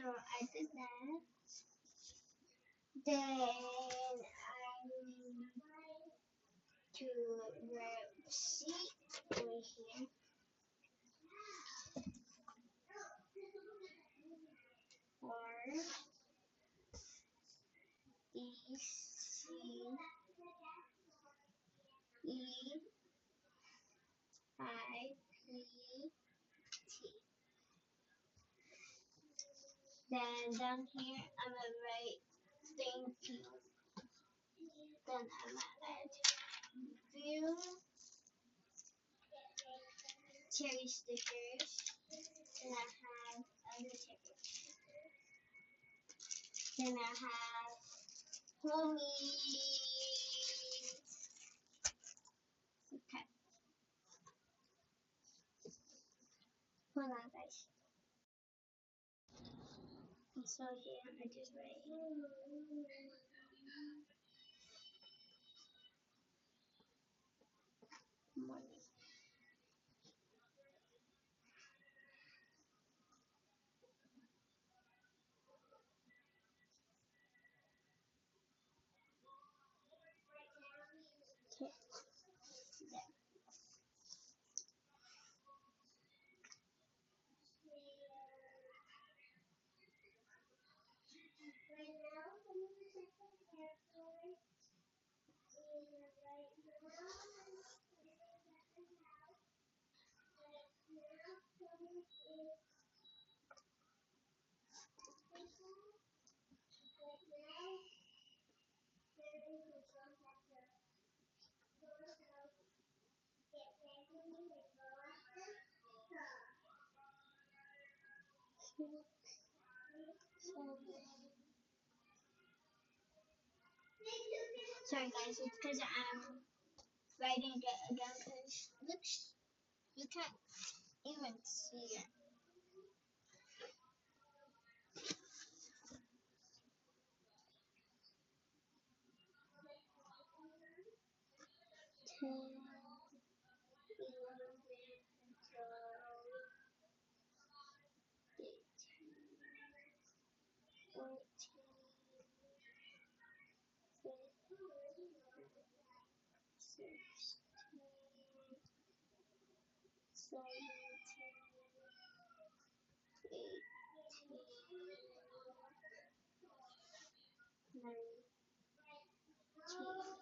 So I did that. Then I remember to write C over here. For E C E I P T. Then down here I'm gonna write thank you. Then I'm gonna add view cherry stickers. Then I have other cherry stickers. Then I have homies. Okay. Hold on guys. And so here I just write morning. Okay. There. Sorry guys, it's because I'm writing it again because looks you can't even see it. Ten, 11, 12, 13, 14, 15, 16, 17, 18, 19,